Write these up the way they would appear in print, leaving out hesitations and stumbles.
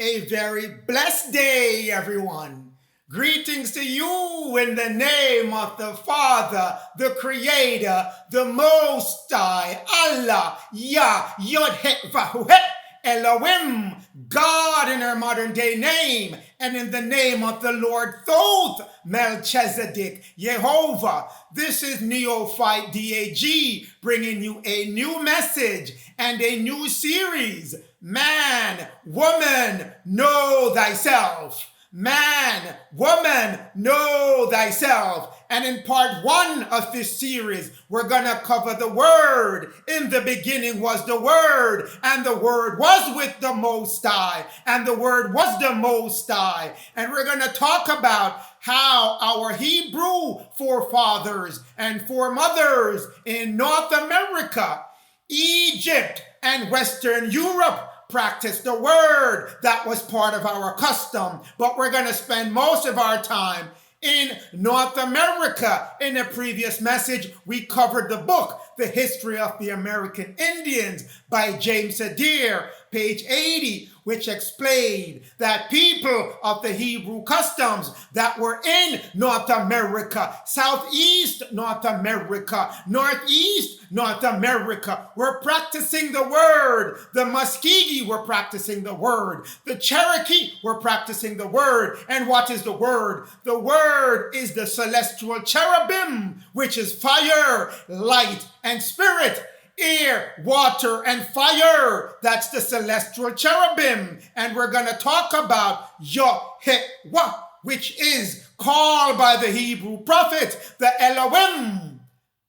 A very blessed day, everyone. Greetings to you in the name of the Father, the Creator, the Most High, Allah, YHWH, Elohim, God in our modern day name, and in the name of the Lord Thoth, Melchizedek, Jehovah. This is Neophyte DAG bringing you a new message and a new series. Man, woman, know thyself. Man, woman, know thyself. And in part 1 of this series, we're going to cover the Word. In the beginning was the Word, and the Word was with the Most High, and the Word was the Most High. And we're going to talk about how our Hebrew forefathers and foremothers in North America, Egypt, and Western Europe practice the Word. That was part of our custom, but we're going to spend most of our time in North America. In a previous message, we covered the book, The History of the American Indians by James Adair, page 80, which explained that people of the Hebrew customs that were in North America, Southeast North America, Northeast North America were practicing the Word. The Muskegee were practicing the Word. The Cherokee were practicing the Word. And what is the Word? The Word is the celestial cherubim, which is fire, light, and spirit. Air, water, and fire. That's the celestial cherubim. And we're going to talk about YHWH, which is called by the Hebrew prophet the Elohim.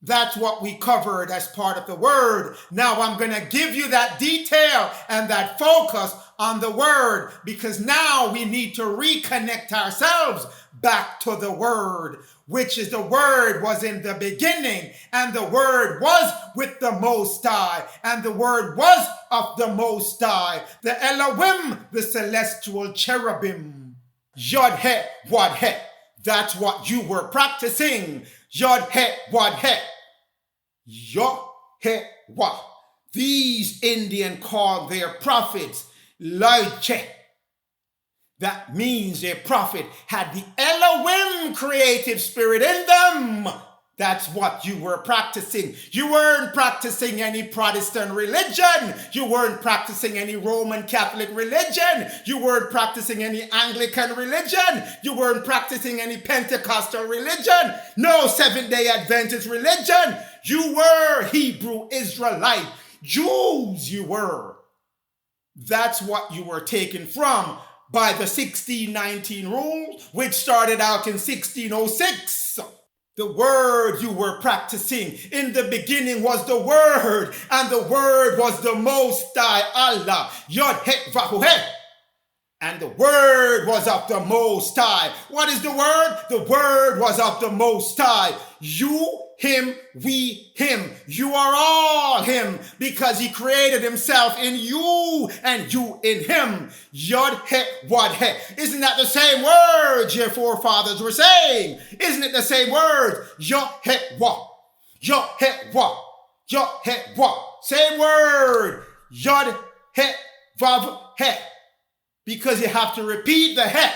That's what we covered as part of the Word. Now I'm going to give you that detail and that focus on the Word, because now we need to reconnect ourselves back to the Word, which is the Word was in the beginning, and the Word was with the Most High, and the Word was of the Most High, the Elohim, the celestial cherubim. YHWH. That's what you were practicing. YHWH. YHWH. These Indians called their prophets Loiche. That means their prophet had the Elohim creative spirit in them. That's what you were practicing. You weren't practicing any Protestant religion. You weren't practicing any Roman Catholic religion. You weren't practicing any Anglican religion. You weren't practicing any Pentecostal religion. No Seventh-day Adventist religion. You were Hebrew Israelite. Jews you were. That's what you were taken from by the 1619 rule, which started out in 1606. The Word you were practicing. In the beginning was the Word, and the Word was the Most High, Allah, YHWH. And the Word was of the Most High. What is the Word? The Word was of the Most High. You, him, we, him. You are all him, because he created himself in you and you in him. YHWH. Isn't that the same words your forefathers were saying? Isn't it the same words? YHWH. YHWH. YHWH. Same word. YHWH. Because you have to repeat the he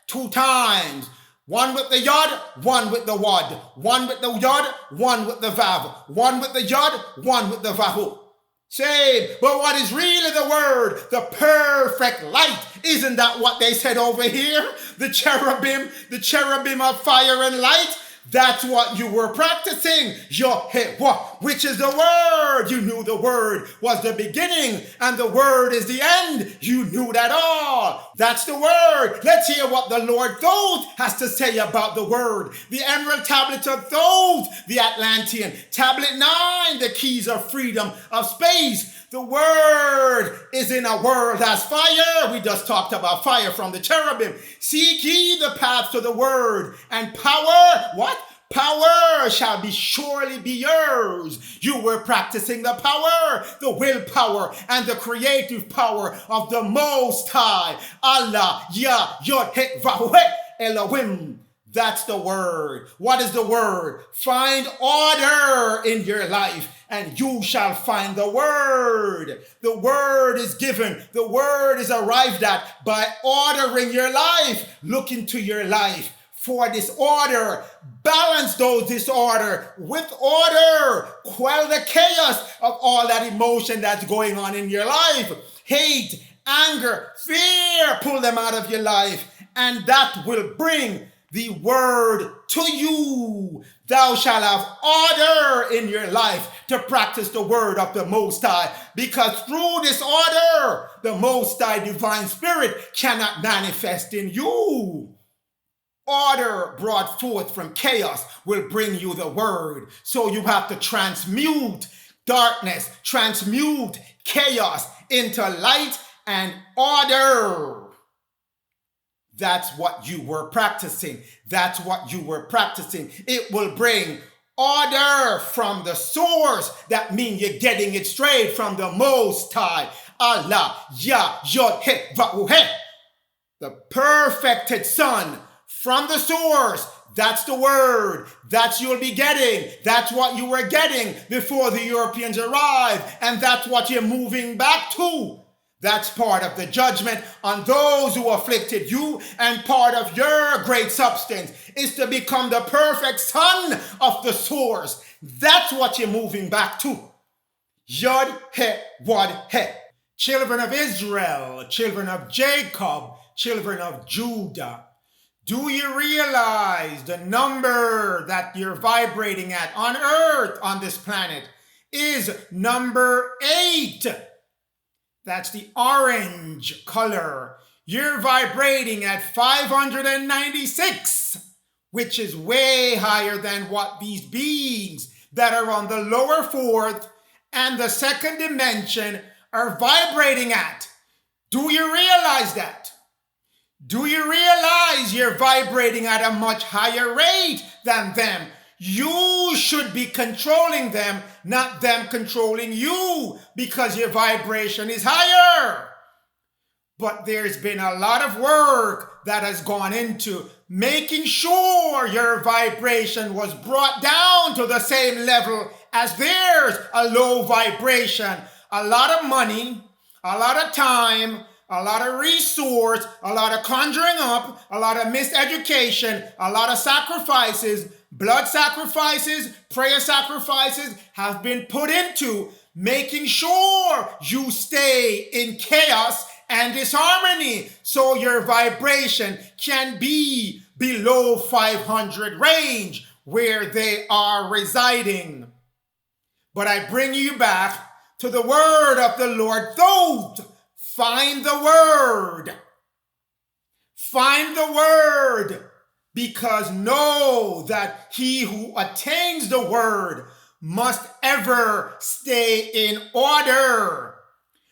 2 times. One with the yod, one with the wad. One with the yod, one with the vav. One with the yod, one with the vahu. Same. But what is really the Word? The perfect light. Isn't that what they said over here? The cherubim of fire and light. That's what you were practicing. YHWH, which is the Word. You knew the Word was the beginning and the Word is the end. You knew that all. That's the Word. Let's hear what the Lord Thoth has to say about the Word. The Emerald Tablet of Thoth, the Atlantean. Tablet 9, the keys of freedom of space. The Word is in a world as fire. We just talked about fire from the cherubim. Seek ye the path to the Word, and power, what? Power shall surely be yours. You were practicing the power, the willpower, and the creative power of the Most High, Allah, YHWH, Elohim. That's the word. What is the word? Find order in your life, and you shall find the word. The word is given. The word is arrived at by ordering your life. Look into your life for disorder. Balance those disorder with order. Quell the chaos of all that emotion that's going on in your life. Hate, anger, fear, pull them out of your life, and that will bring the word to you. Thou shalt have order in your life to practice the word of the Most High, because through this order, the Most High divine spirit cannot manifest in you. Order brought forth from chaos will bring you the word. So you have to transmute darkness, transmute chaos into light and order. That's what you were practicing. That's what you were practicing. It will bring order from the source. That means you're getting it straight from the Most High. Allah, YHWH, the perfected Son from the source. That's the word. That's you'll be getting. That's what you were getting before the Europeans arrived. And that's what you're moving back to. That's part of the judgment on those who afflicted you, and part of your great substance is to become the perfect son of the source. That's what you're moving back to. Yod He Wad He. Children of Israel, children of Jacob, children of Judah. Do you realize the number that you're vibrating at on earth, on this planet, is number 8? That's the orange color. You're vibrating at 596, which is way higher than what these beings that are on the lower fourth and the second dimension are vibrating at. Do you realize that? Do you realize you're vibrating at a much higher rate than them? You should be controlling them, not them controlling you, because your vibration is higher. But there's been a lot of work that has gone into making sure your vibration was brought down to the same level as theirs, a low vibration. A lot of money, a lot of time, a lot of resource, a lot of conjuring up, a lot of miseducation, a lot of sacrifices, blood sacrifices, prayer sacrifices have been put into making sure you stay in chaos and disharmony so your vibration can be below 500 range where they are residing. But I bring you back to the word of the Lord Thoth. Find the word. Find the word. Because know that he who attains the word must ever stay in order.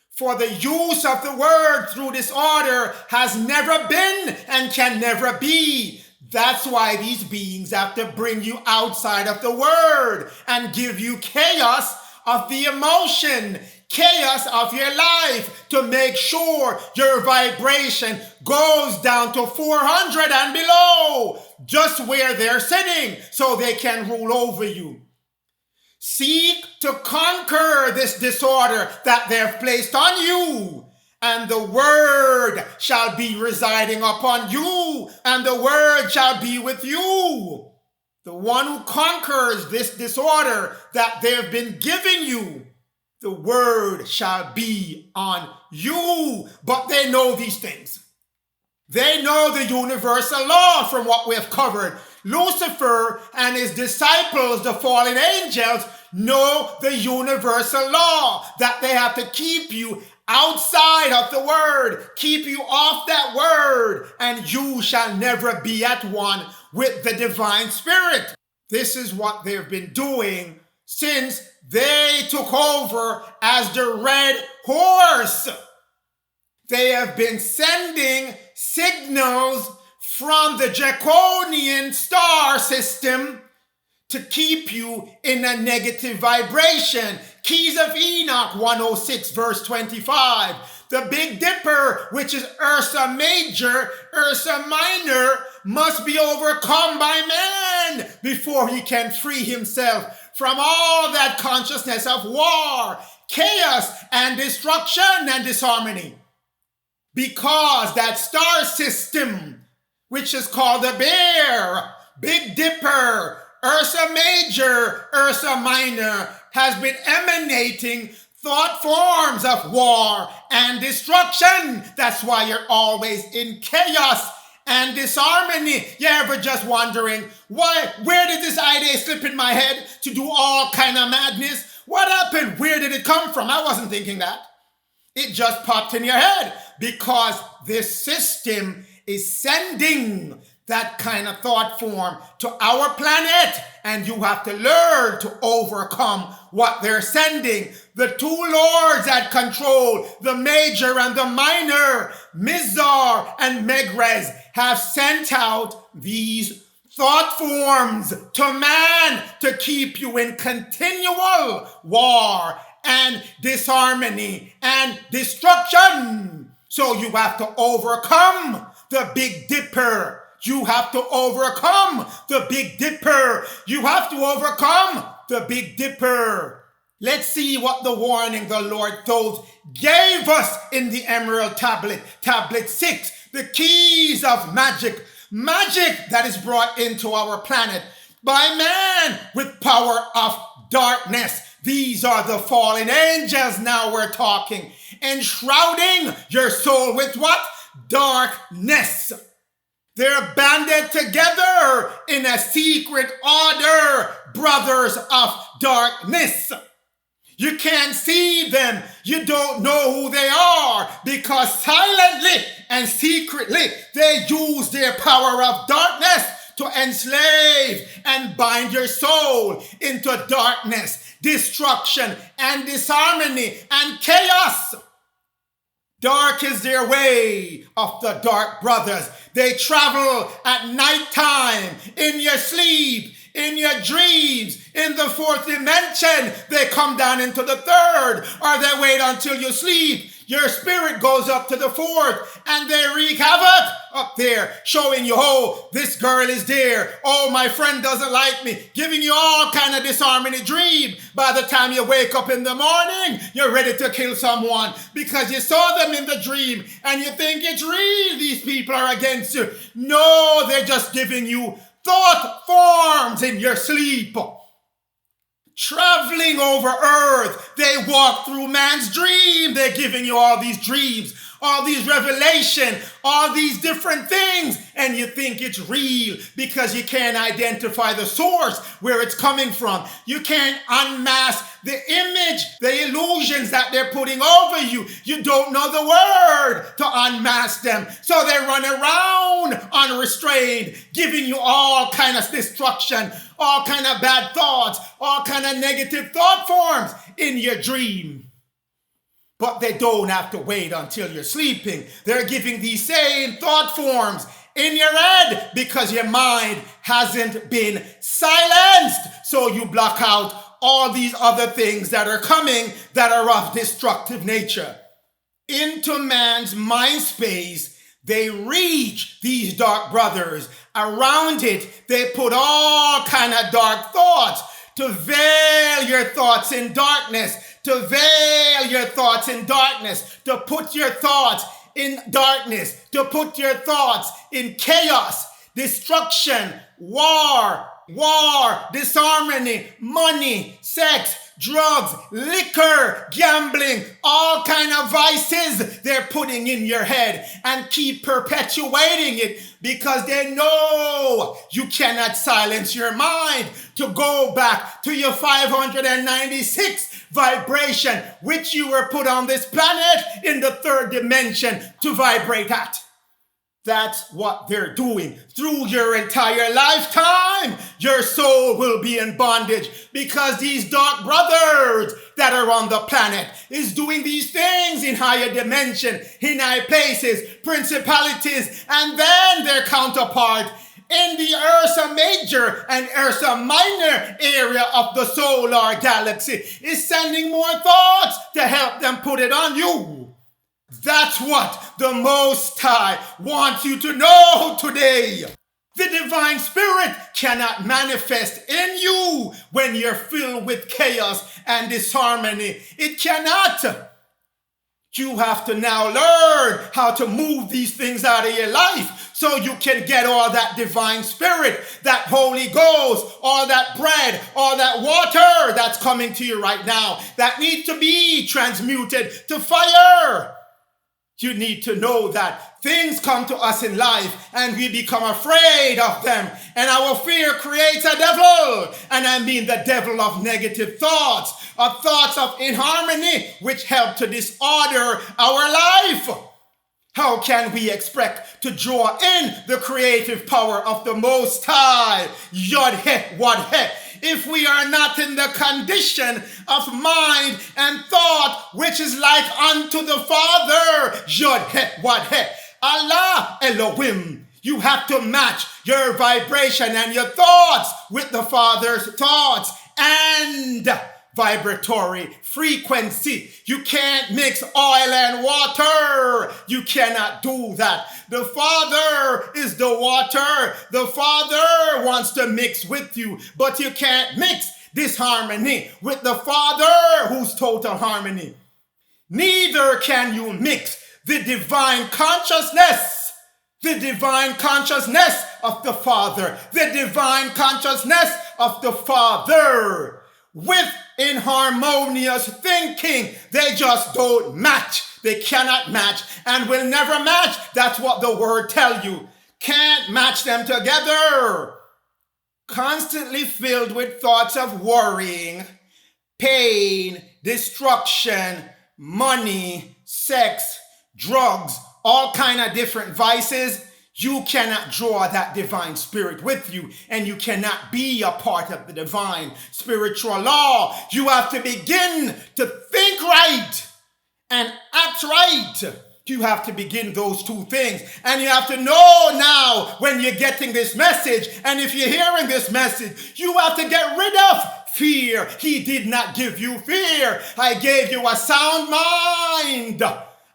For the use of the word through disorder has never been and can never be. That's why these beings have to bring you outside of the word and give you chaos of the emotion, chaos of your life, to make sure your vibration goes down to 400 and below, just where they're sitting, so they can rule over you. Seek to conquer this disorder that they've placed on you, and the word shall be residing upon you, and the word shall be with you. The one who conquers this disorder that they've been giving you, the word shall be on you. But they know these things. They know the universal law from what we have covered. Lucifer and his disciples, the fallen angels, know the universal law that they have to keep you outside of the word, keep you off that word, and you shall never be at one with the divine spirit. This is what they've been doing since they took over as the red horse. They have been sending signals from the draconian star system to keep you in a negative vibration. Keys of Enoch 106 verse 25. The Big Dipper, which is Ursa Major, Ursa Minor, must be overcome by man before he can free himself from all that consciousness of war, chaos, and destruction and disharmony. Because that star system, which is called the Bear, Big Dipper, Ursa Major, Ursa Minor, has been emanating thought forms of war and destruction. That's why you're always in chaos and disharmony. You ever just wondering, where did this idea slip in my head to do all kind of madness? What happened? Where did it come from? I wasn't thinking that. It just popped in your head because this system is sending that kind of thought form to our planet, and you have to learn to overcome what they're sending. The two lords that control the major and the minor, Mizar and Megrez, have sent out these thought forms to man to keep you in continual war and disharmony and destruction. So you have to overcome the Big Dipper. You have to overcome the Big Dipper. You have to overcome the Big Dipper. Let's see what the warning the Lord Thoth gave us in the Emerald Tablet, Tablet 6, the keys of magic. Magic that is brought into our planet by man with power of darkness. These are the fallen angels now we're talking. Enshrouding your soul with what? Darkness. They're banded together in a secret order, brothers of darkness. You can't see them. You don't know who they are because silently and secretly they use their power of darkness to enslave and bind your soul into darkness, destruction, and disharmony and chaos. Dark is their way of the dark brothers. They travel at nighttime, in your sleep, in your dreams, in the fourth dimension. They come down into the third, or they wait until you sleep. Your spirit goes up to the fourth, and they wreak havoc up there, showing you, oh, this girl is there. Oh, my friend doesn't like me, giving you all kind of disharmony dream. By the time you wake up in the morning, you're ready to kill someone because you saw them in the dream, and you think it's real. These people are against you. No, they're just giving you thought forms in your sleep. Traveling over earth, they walk through man's dream. They're giving you all these dreams, all these revelation, all these different things, and you think it's real because you can't identify the source where it's coming from. You can't unmask the image, the illusions that they're putting over you. You don't know the word to unmask them, so they run around unrestrained, giving you all kind of destruction, all kind of bad thoughts, all kind of negative thought forms in your dream. But they don't have to wait until you're sleeping. They're giving these same thought forms in your head because your mind hasn't been silenced. So you block out all these other things that are coming that are of destructive nature. Into man's mind space, they reach these dark brothers. Around it, they put all kind of dark thoughts to veil your thoughts in darkness, to veil your thoughts in darkness, to put your thoughts in darkness, to put your thoughts in chaos, destruction, war, disharmony, money, sex, drugs, liquor, gambling, all kind of vices they're putting in your head and keep perpetuating it because they know you cannot silence your mind to go back to your 596 vibration, which you were put on this planet in the third dimension to vibrate at. That's what they're doing. Through your entire lifetime, your soul will be in bondage because these dark brothers that are on the planet is doing these things in higher dimension, in high places, principalities, and then their counterpart in the Ursa Major and Ursa Minor area of the solar galaxy is sending more thoughts to help them put it on you. That's what the Most High wants you to know today. The divine spirit cannot manifest in you when you're filled with chaos and disharmony. It cannot. You have to now learn how to move these things out of your life so you can get all that divine spirit, that Holy Ghost, all that bread, all that water that's coming to you right now that needs to be transmuted to fire. You need to know that things come to us in life and we become afraid of them. And our fear creates a devil. And I mean the devil of negative thoughts, of thoughts of inharmony, which help to disorder our life. How can we expect to draw in the creative power of the Most High, YHWH, if we are not in the condition of mind and thought which is like unto the Father, YHWH, Allah Elohim? You have to match your vibration and your thoughts with the Father's thoughts and vibratory frequency. You can't mix oil and water. You cannot do that. The Father is the water. The Father wants to mix with you, but you can't mix disharmony with the Father who's total harmony. Neither can you mix the divine consciousness of the Father, the divine consciousness of the Father with inharmonious thinking. They just don't match. They cannot match and will never match. That's what the word tells you. Can't match them together. Constantly filled with thoughts of worrying, pain, destruction, money, sex, drugs, all kind of different vices. You cannot draw that divine spirit with you, and you cannot be a part of the divine spiritual law. You have to begin to think right and act right. You have to begin those two things. And you have to know now when you're getting this message, and if you're hearing this message, you have to get rid of fear. He did not give you fear. I gave you a sound mind.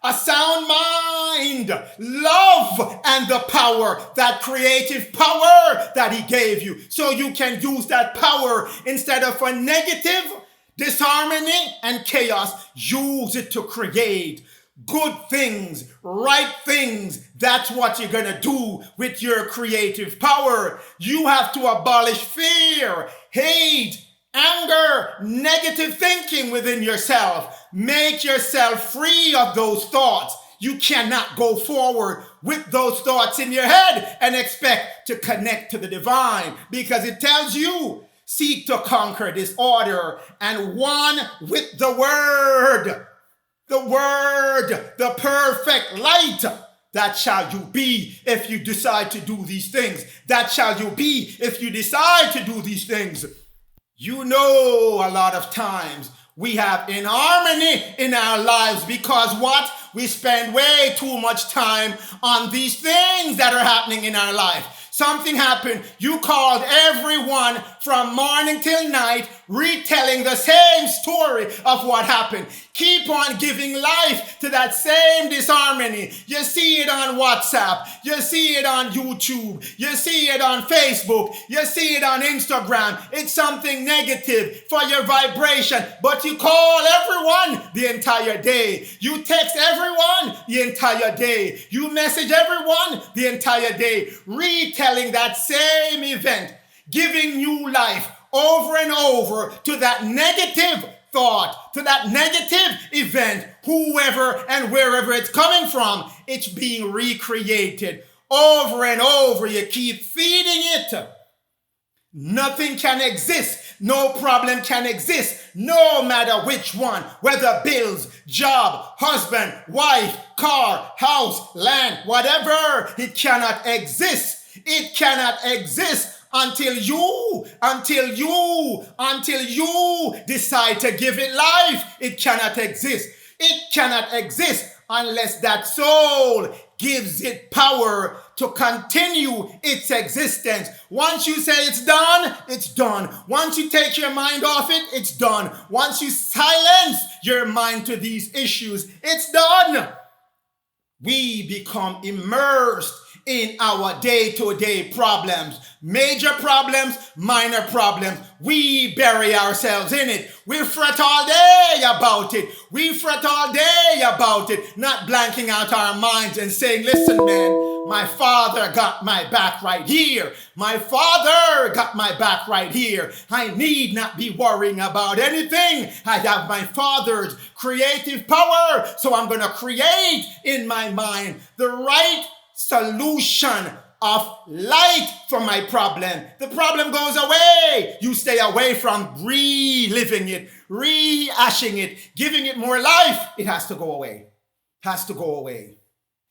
A sound mind, love, and the power, that creative power that he gave you. So you can use that power instead of for negative disharmony and chaos. Use it to create good things, right things. That's what you're going to do with your creative power. You have to abolish fear, hate, anger, negative thinking within yourself. Make yourself free of those thoughts. You cannot go forward with those thoughts in your head and expect to connect to the divine, because it tells you, seek to conquer disorder and one with the word, the perfect light. That shall you be if you decide to do these things. That shall you be if you decide to do these things. You know, a lot of times we have inharmony in our lives because what? We spend way too much time on these things that are happening in our life. Something happened. You called everyone from morning till night, retelling the same story of what happened. Keep on giving life to that same disharmony. You see it on WhatsApp. You see it on YouTube. You see it on Facebook. You see it on Instagram. It's something negative for your vibration, but you call everyone the entire day. You text everyone the entire day. You message everyone the entire day, retelling that same event, giving new life over and over to that negative thought, to that negative event, whoever and wherever it's coming from. It's being recreated over and over. You keep feeding it. Nothing can exist. No problem can exist, no matter which one, whether bills, job, husband, wife, car, house, land, whatever. It cannot exist. It cannot exist until you decide to give it life. It cannot exist. It cannot exist unless that soul gives it power to continue its existence. Once you say it's done, it's done. Once you take your mind off it, it's done. Once you silence your mind to these issues, it's done. We become immersed in our day-to-day problems. Major problems, minor problems. We bury ourselves in it. We fret all day about it. We fret all day about it, not blanking out our minds and saying, listen, man, my father got my back right here. My father got my back right here. I need not be worrying about anything. I have my father's creative power, so I'm going to create in my mind the right solution of light for my problem. The problem goes away. You stay away from reliving it, rehashing it, giving it more life. It has to go away. Has to go away.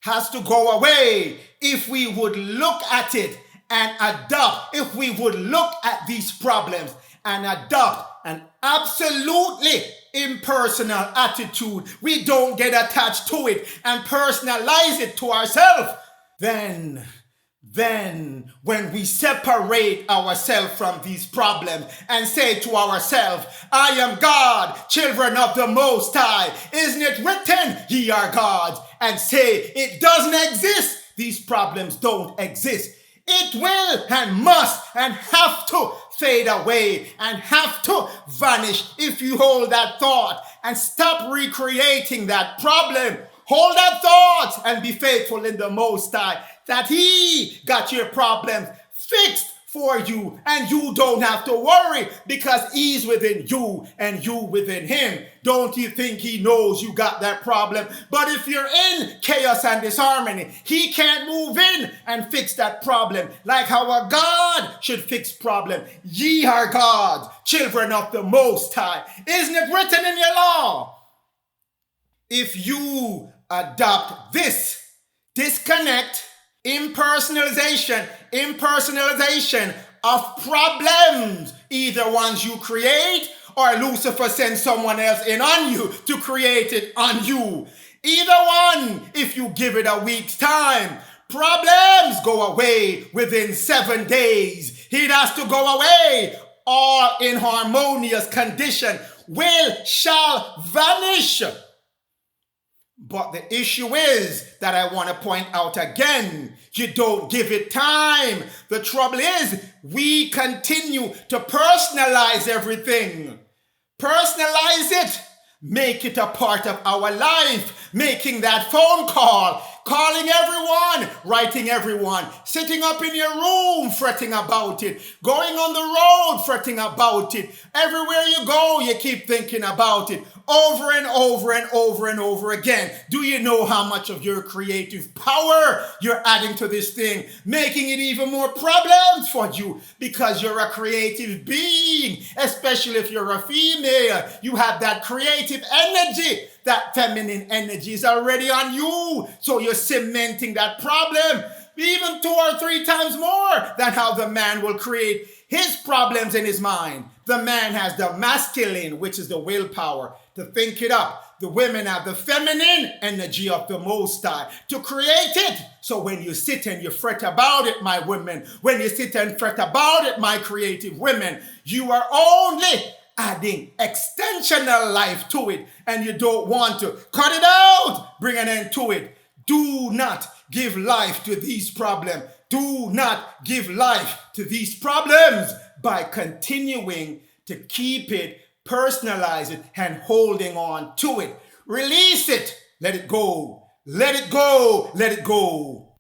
Has to go away. If we would look at it and adopt, if we would look at these problems and adopt an absolutely impersonal attitude, we don't get attached to it and personalize it to ourselves, then when we separate ourselves from these problems and say to ourselves, I am God, children of the Most High, isn't it written, ye are gods, and say it doesn't exist, these problems don't exist. It will and must and have to fade away and have to vanish if you hold that thought and stop recreating that problem. Hold that thought and be faithful in the Most High that He got your problems fixed for you and you don't have to worry because He's within you and you within Him. Don't you think He knows you got that problem? But if you're in chaos and disharmony, He can't move in and fix that problem like how a God should fix problem. Ye are gods, children of the Most High. Isn't it written in your law? If you adopt this, disconnect, impersonalization of problems, either ones you create or Lucifer sends someone else in on you to create it on you. Either one, if you give it a week's time, problems go away within 7 days. It has to go away. All in harmonious condition shall vanish. But the issue is that I want to point out again, you don't give it time. The trouble is we continue to personalize everything. Personalize it. Make it a part of our life. Making that phone call, calling everyone, writing everyone, sitting up in your room, fretting about it, going on the road, fretting about it. Everywhere you go, you keep thinking about it over and over and over and over again. Do you know how much of your creative power you're adding to this thing, making it even more problems for you because you're a creative being, especially if you're a female. You have that creative energy. That feminine energy is already on you. So you're cementing that problem even 2 or 3 times more than how the man will create his problems in his mind. The man has the masculine, which is the willpower, to think it up. The women have the feminine energy of the Most High to create it. So when you sit and you fret about it, my women, when you sit and fret about it, my creative women, you are only adding extensional life to it, and you don't want to cut it out, bring an end to it. Do not give life to these problems. Do not give life to these problems by continuing to keep it, personalize it, and holding on to it. Release it. Let it go. Let it go. Let it go.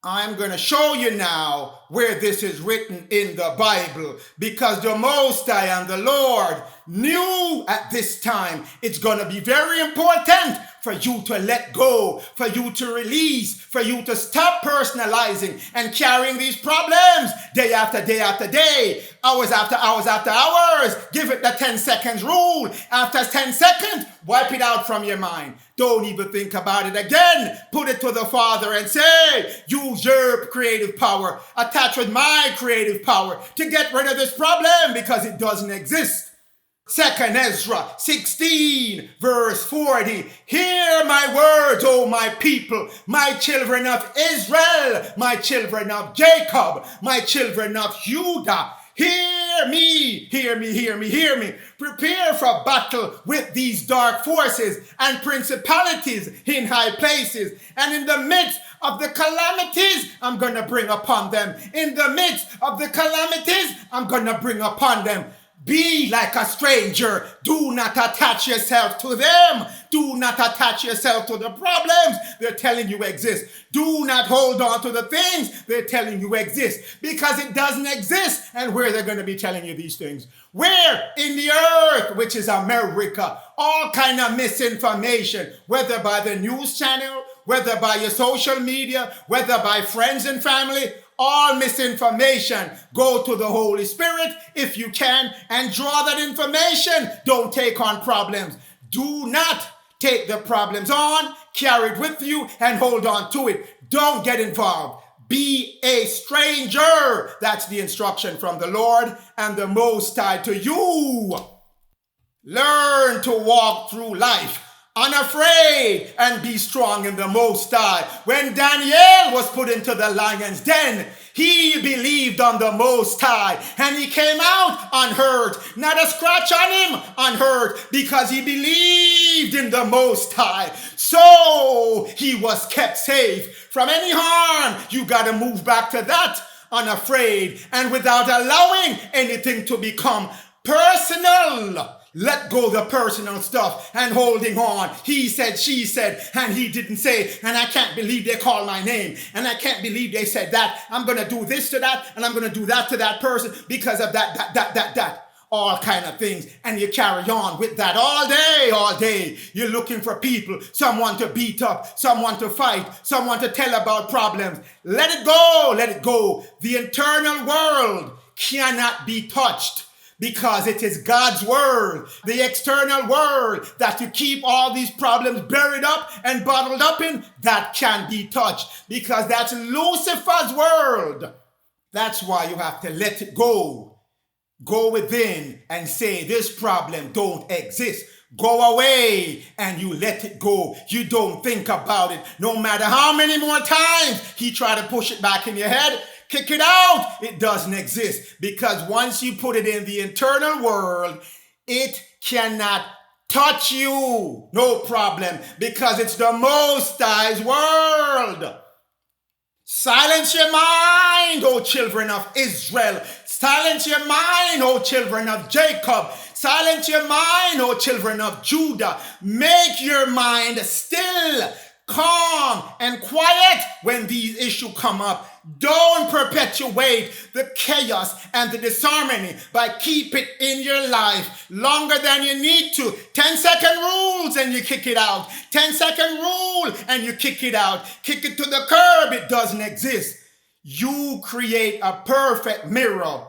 I'm going to show you now where this is written in the Bible, because the Most High and the Lord knew at this time it's going to be very important for you to let go, for you to release, for you to stop personalizing and carrying these problems day after day after day, hours after hours after hours. Give it the 10 seconds rule. After 10 seconds, wipe it out from your mind. Don't even think about it again. Put it to the Father and say, use your creative power. Attach with my creative power to get rid of this problem because it doesn't exist. 2nd Ezra 16 verse 40. Hear my words, O my people, my children of Israel, my children of Jacob, my children of Judah. Hear me, hear me, hear me, hear me. Prepare for battle with these dark forces and principalities in high places. And in the midst of the calamities I'm going to bring upon them. In the midst of the calamities I'm going to bring upon them. Be like a stranger. Do not attach yourself to them. Do not attach yourself to the problems they're telling you exist. Do not hold on to the things they're telling you exist, because it doesn't exist. And where they're going to be telling you these things? Where? In the earth, which is America. All kind of misinformation, whether by the news channel, whether by your social media, whether by friends and family. All misinformation. Go to the Holy Spirit if you can and draw that information. Don't take on problems. Do not take the problems on, carry it with you and hold on to it. Don't get involved. Be a stranger. That's the instruction from the Lord and the Most High to you. Learn to walk through life unafraid and be strong in the Most High. When Daniel was put into the lion's den, he believed on the Most High and he came out unhurt. Not a scratch on him unhurt, because he believed in the Most High. So he was kept safe from any harm. You got to move back to that unafraid and without allowing anything to become personal. Let go the personal stuff and holding on. He said, she said, and he didn't say, and I can't believe they called my name, and I can't believe they said that. I'm going to do this to that, and I'm going to do that to that person because of that. All kind of things. And you carry on with that all day. You're looking for people, someone to beat up, someone to fight, someone to tell about problems. Let it go. The internal world cannot be touched, because it is God's word, the external world, that you keep all these problems buried up and bottled up in, that can be touched, because that's Lucifer's world. That's why you have to let it go. Go within and say, this problem don't exist. Go away and you let it go. You don't think about it. No matter how many more times he try to push it back in your head, kick it out. It doesn't exist, because once you put it in the internal world, it cannot touch you. No problem, because it's the Most High's world. Silence your mind, O children of Israel. Silence your mind, O children of Jacob. Silence your mind, O children of Judah. Make your mind still, calm, and quiet when these issues come up. Don't perpetuate the chaos and the disharmony, but keep it in your life longer than you need to. 10-second rules and you kick it out. 10-second rule and you kick it out. Kick it to the curb. It doesn't exist. You create a perfect mirror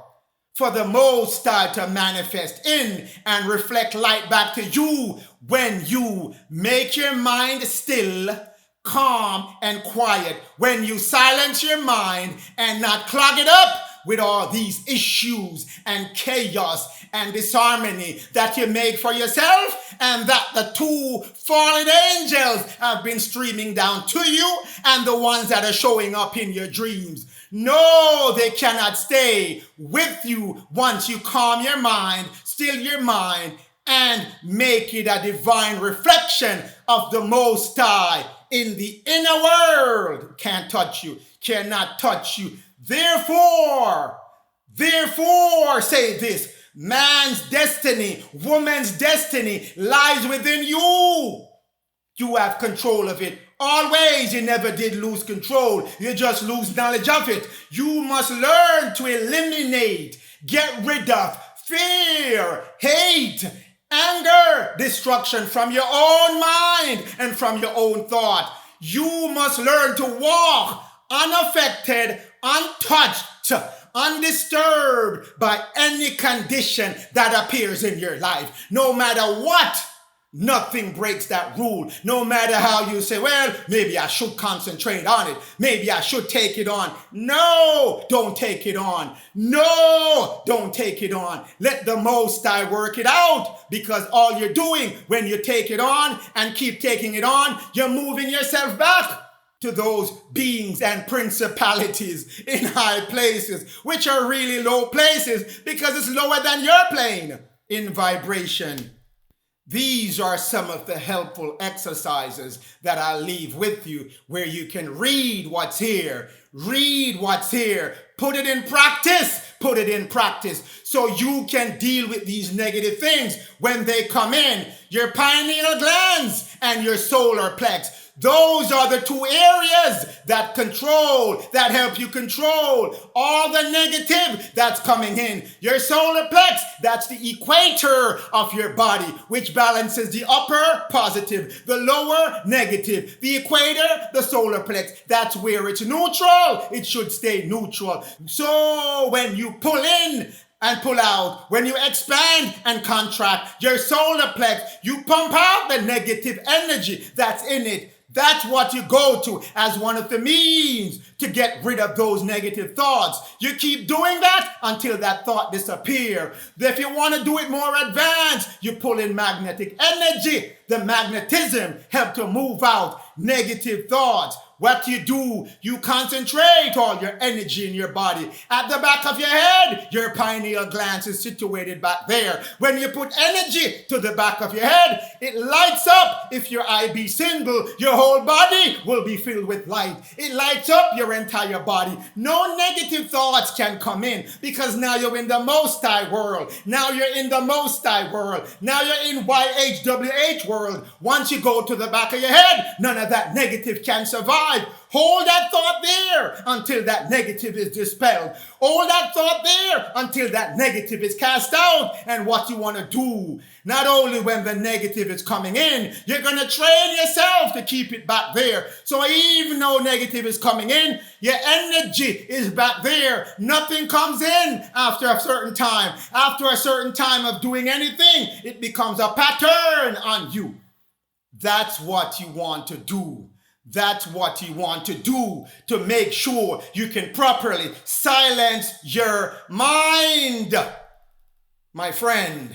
for the Most High to manifest in and reflect light back to you when you make your mind still, calm, and quiet. When you silence your mind and not clog it up with all these issues and chaos and disharmony that you make for yourself, and that the two fallen angels have been streaming down to you, and the ones that are showing up in your dreams. No, they cannot stay with you once you calm your mind, still your mind, and make it a divine reflection of the Most High in the inner world. Can't touch you, cannot touch you. Therefore, say this: man's destiny, woman's destiny lies within you. You have control of it. Always, you never did lose control. You just lose knowledge of it. You must learn to eliminate, get rid of fear, hate, anger, destruction from your own mind and from your own thought. You must learn to walk unaffected, untouched, undisturbed by any condition that appears in your life. No matter what, nothing breaks that rule. No matter how you say, well, maybe I should concentrate on it. Maybe I should take it on. No, don't take it on. No, don't take it on. Let the Most High work it out, because all you're doing when you take it on and keep taking it on, you're moving yourself back to those beings and principalities in high places, which are really low places because it's lower than your plane in vibration. These are some of the helpful exercises that I'll leave with you where you can read what's here, put it in practice so you can deal with these negative things when they come in. Your pineal glands and your solar plex. Those are the two areas that help you control all the negative that's coming in. Your solar plex, that's the equator of your body, which balances the upper positive, the lower negative. The equator, the solar plex, that's where it's neutral. It should stay neutral. So when you pull in and pull out, when you expand and contract your solar plex, you pump out the negative energy that's in it. That's what you go to as one of the means to get rid of those negative thoughts. You keep doing that until that thought disappears. If you want to do it more advanced, you pull in magnetic energy. The magnetism helps to move out negative thoughts. What you do, you concentrate all your energy in your body. At the back of your head, your pineal gland is situated back there. When you put energy to the back of your head, it lights up. If your eye be single, your whole body will be filled with light. It lights up your entire body. No negative thoughts can come in because now you're in the Most High world. Now you're in the Most High world. Now you're in YHWH world. Once you go to the back of your head, none of that negative can survive. Hold that thought there until that negative is dispelled. Hold that thought there until that negative is cast out. And what you want to do, not only when the negative is coming in, you're going to train yourself to keep it back there. So even though negative is coming in, your energy is back there. Nothing comes in after a certain time. After a certain time of doing anything, it becomes a pattern on you. That's what you want to do. That's what you want to do to make sure you can properly silence your mind. My friend,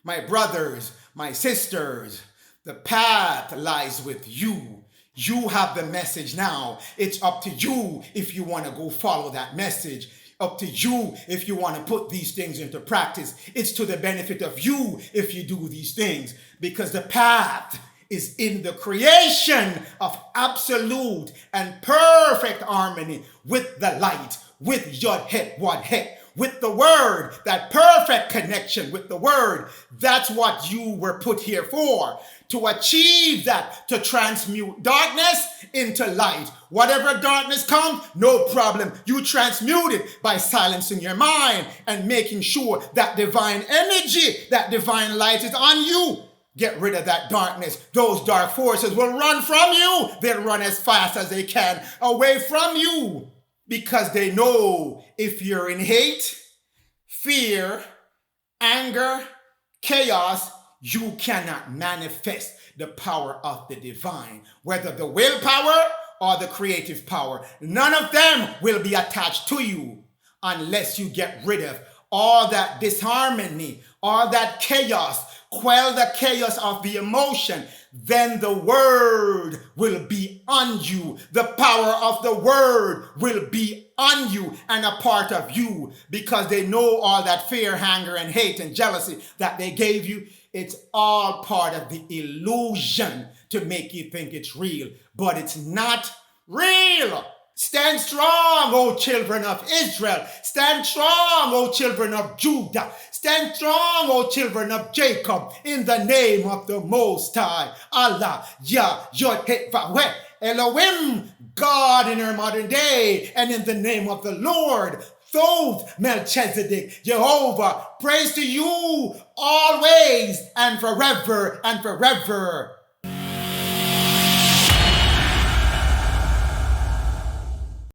my brothers, my sisters, the path lies with you. You have the message now. It's up to you if you want to go follow that message. Up to you if you want to put these things into practice. It's to the benefit of you if you do these things, because the path is in the creation of absolute and perfect harmony with the light, with YHWH, with the word, that perfect connection with the word. That's what you were put here for, to achieve that, to transmute darkness into light. Whatever darkness comes, no problem. You transmute it by silencing your mind and making sure that divine energy, that divine light is on you. Get rid of that darkness. Those dark forces will run from you. They'll run as fast as they can away from you, because they know if you're in hate, fear, anger, chaos, you cannot manifest the power of the divine, whether the willpower or the creative power. None of them will be attached to you unless you get rid of all that disharmony, all that chaos. Quell the chaos of the emotion. Then the word will be on you. The power of the word will be on you and a part of you, because they know all that fear, anger, and hate and jealousy that they gave you. It's all part of the illusion to make you think it's real, but it's not real. Stand strong, O children of Israel. Stand strong, O children of Judah. Stand strong, O children of Jacob, in the name of the Most High, Allah, YHWH, Elohim, God in our modern day, and in the name of the Lord, Thoth, Melchizedek, Jehovah. Praise to you always and forever and forever.